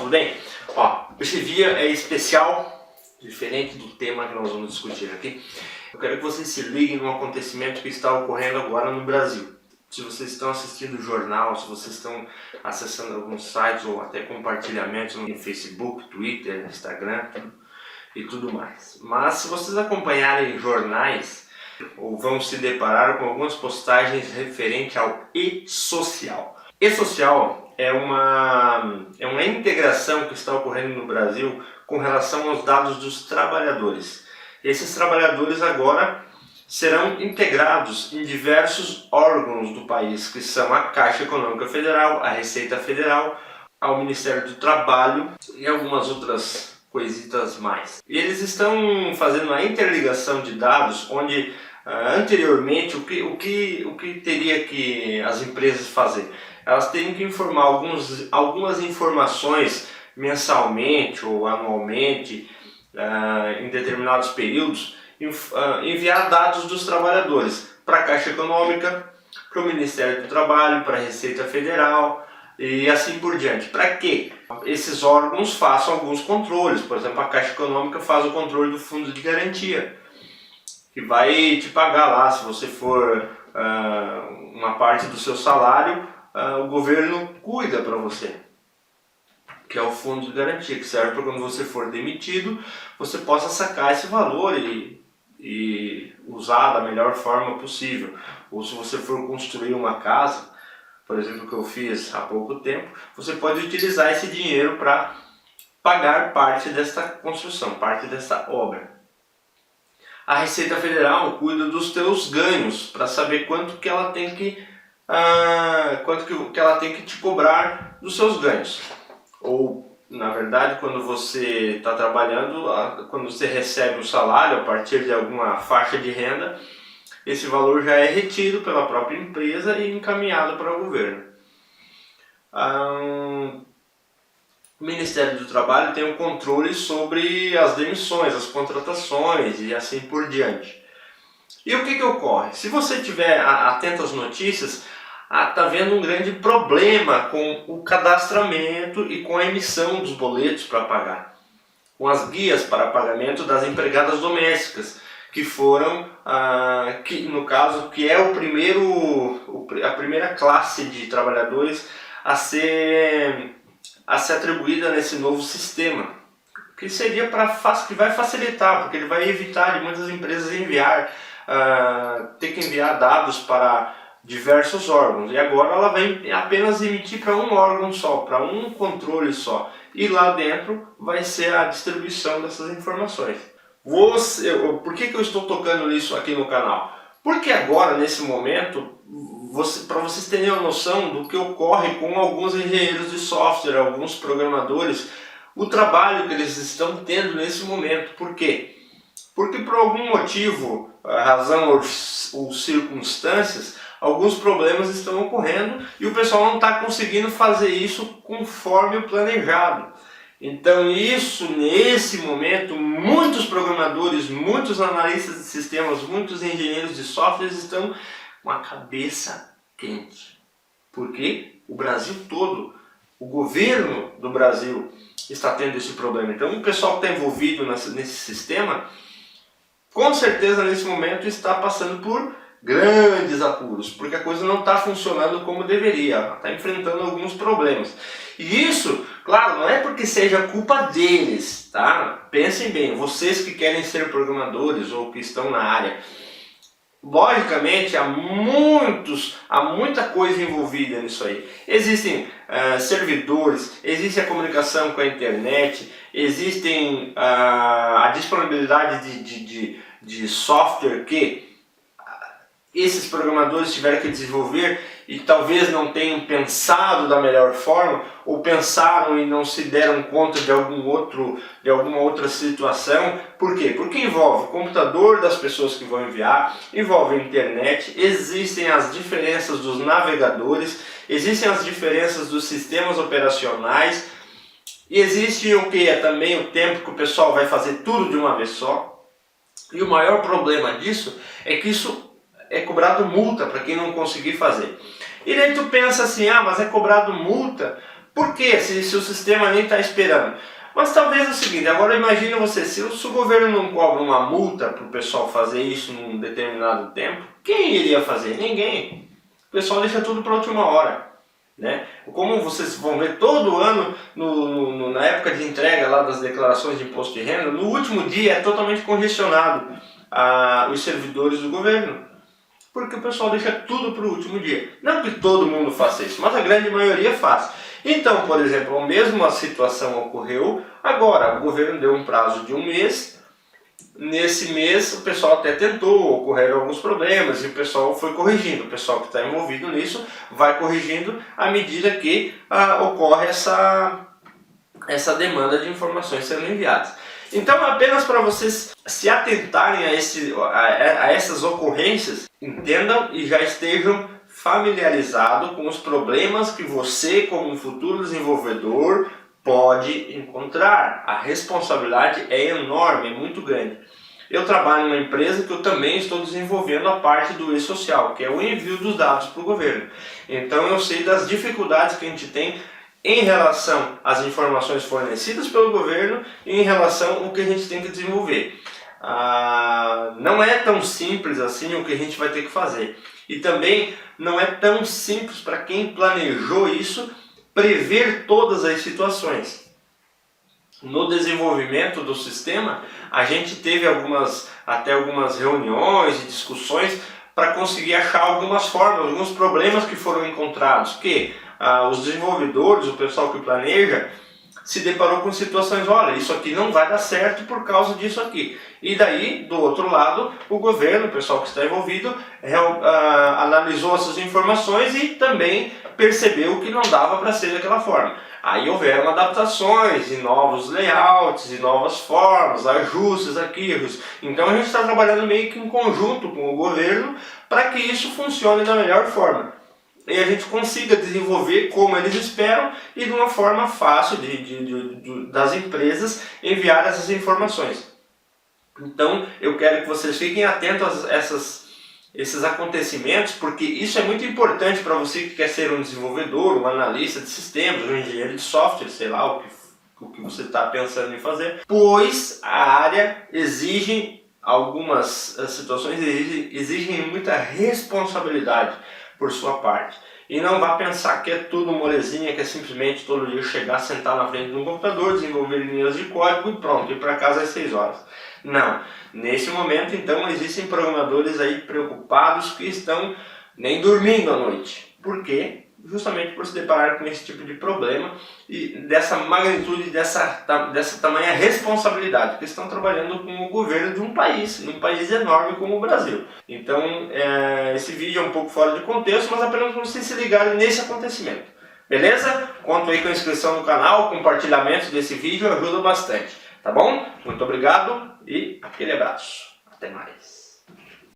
tudo bem? Ó, esse vídeo é especial, diferente do tema que nós vamos discutir aqui. Eu quero que vocês se liguem num acontecimento que está ocorrendo agora no Brasil. Se vocês estão assistindo o jornal, se vocês estão acessando alguns sites ou até compartilhamentos no Facebook, Twitter, Instagram e tudo mais. Mas se vocês acompanharem jornais, ou vão se deparar com algumas postagens referentes ao e-social. E-social é uma integração que está ocorrendo no Brasil com relação aos dados dos trabalhadores. Esses trabalhadores agora serão integrados em diversos órgãos do país, que são a Caixa Econômica Federal, a Receita Federal, ao Ministério do Trabalho e algumas outras coisitas mais. E eles estão fazendo a interligação de dados, onde anteriormente o que teria que as empresas fazer? Elas teriam que informar algumas informações mensalmente ou anualmente, em determinados períodos, enviar dados dos trabalhadores para a Caixa Econômica, para o Ministério do Trabalho, para a Receita Federal e assim por diante. Para quê? Esses órgãos façam alguns controles. Por exemplo, a Caixa Econômica faz o controle do fundo de garantia, que vai te pagar lá, se você for uma parte do seu salário, o governo cuida para você, que é o fundo de garantia, que serve para quando você for demitido, você possa sacar esse valor e usar da melhor forma possível. Ou se você for construir uma casa, por exemplo, que eu fiz há pouco tempo, você pode utilizar esse dinheiro para pagar parte desta construção, parte dessa obra. A Receita Federal cuida dos teus ganhos, para saber quanto que ela tem que te cobrar dos seus ganhos. Ou, na verdade, quando você está trabalhando, quando você recebe o salário a partir de alguma faixa de renda, esse valor já é retido pela própria empresa e encaminhado para o governo. O Ministério do Trabalho tem um controle sobre as demissões, as contratações e assim por diante. E o que ocorre? Se você estiver atento às notícias, está havendo um grande problema com o cadastramento e com a emissão dos boletos para pagar, com as guias para pagamento das empregadas domésticas, que foram, no caso, que é a primeira classe de trabalhadores a ser atribuída nesse novo sistema, que seria que vai facilitar, porque ele vai evitar de muitas empresas ter que enviar dados para diversos órgãos, e agora ela vai apenas emitir para um órgão só, para um controle só, e lá dentro vai ser a distribuição dessas informações. Por que eu estou tocando nisso aqui no canal? Porque agora, nesse momento, para vocês terem uma noção do que ocorre com alguns engenheiros de software, alguns programadores, o trabalho que eles estão tendo nesse momento. Por quê? Porque por algum motivo, razão ou circunstâncias, alguns problemas estão ocorrendo e o pessoal não está conseguindo fazer isso conforme o planejado. Então nesse momento, muitos programadores, muitos analistas de sistemas, muitos engenheiros de softwares estão com a cabeça quente. Porque o Brasil todo, o governo do Brasil está tendo esse problema. Então o pessoal que está envolvido nesse sistema, com certeza nesse momento está passando por grandes apuros, porque a coisa não está funcionando como deveria, está enfrentando alguns problemas. E isso, claro, não é porque seja culpa deles, tá? Pensem bem, vocês que querem ser programadores ou que estão na área, logicamente há muita coisa envolvida nisso aí. Existem servidores, existe a comunicação com a internet, existem a disponibilidade de software que esses programadores tiveram que desenvolver e talvez não tenham pensado da melhor forma, ou pensaram e não se deram conta de alguma outra situação. Por quê? Porque envolve o computador das pessoas que vão enviar, envolve a internet, existem as diferenças dos navegadores, existem as diferenças dos sistemas operacionais, e existe o que é também o tempo que o pessoal vai fazer tudo de uma vez só. E o maior problema disso é que isso é cobrado multa para quem não conseguir fazer. E daí tu pensa assim, mas é cobrado multa Por quê? Se o sistema nem está esperando. Mas talvez é o seguinte, agora imagina você, se o governo não cobra uma multa para o pessoal fazer isso num determinado tempo, quem iria fazer? Ninguém. O pessoal deixa tudo para a última hora. Né? Como vocês vão ver todo ano, na época de entrega lá das declarações de imposto de renda, no último dia é totalmente congestionado os servidores do governo. Porque o pessoal deixa tudo para o último dia. Não que todo mundo faça isso, mas a grande maioria faz. Então, por exemplo, a mesma situação ocorreu agora. O governo deu um prazo de um mês. Nesse mês o pessoal até tentou, ocorreram alguns problemas e o pessoal foi corrigindo. O pessoal que está envolvido nisso vai corrigindo à medida que ocorre essa demanda de informações sendo enviadas. Então, apenas para vocês se atentarem a essas ocorrências, entendam e já estejam familiarizados com os problemas que você, como um futuro desenvolvedor, pode encontrar. A responsabilidade é enorme, é muito grande. Eu trabalho em uma empresa que eu também estou desenvolvendo a parte do e-social, que é o envio dos dados para o governo. Então eu sei das dificuldades que a gente tem em relação às informações fornecidas pelo governo e em relação ao que a gente tem que desenvolver. Não é tão simples assim o que a gente vai ter que fazer. E também não é tão simples para quem planejou isso prever todas as situações. No desenvolvimento do sistema, a gente teve até algumas reuniões e discussões para conseguir achar algumas formas, alguns problemas que foram encontrados, que os desenvolvedores, o pessoal que planeja, se deparou com situações, olha, isso aqui não vai dar certo por causa disso aqui. E daí, do outro lado, o governo, o pessoal que está envolvido, analisou essas informações e também percebeu que não dava para ser daquela forma. Aí houveram adaptações e novos layouts, e novas formas, ajustes aqui. Então a gente está trabalhando meio que em conjunto com o governo para que isso funcione da melhor forma. E a gente consiga desenvolver como eles esperam e de uma forma fácil das empresas enviar essas informações. Então eu quero que vocês fiquem atentos a esses acontecimentos, porque isso é muito importante para você que quer ser um desenvolvedor, um analista de sistemas, um engenheiro de software, sei lá o que você está pensando em fazer, pois a área exige, algumas situações exigem muita responsabilidade por sua parte. E não vá pensar que é tudo molezinha, que é simplesmente todo dia chegar, sentar na frente de um computador, desenvolver linhas de código e pronto, ir para casa às 6 horas. Não. Nesse momento, então, existem programadores aí preocupados que estão nem dormindo à noite. Por quê? Justamente por se deparar com esse tipo de problema e dessa magnitude, dessa tamanha responsabilidade, porque estão trabalhando com o governo de um país enorme como o Brasil. Então, esse vídeo é um pouco fora de contexto, mas apenas para vocês se ligarem nesse acontecimento. Beleza? Conto aí com a inscrição no canal, compartilhamento desse vídeo ajuda bastante. Tá bom? Muito obrigado e aquele abraço. Até mais.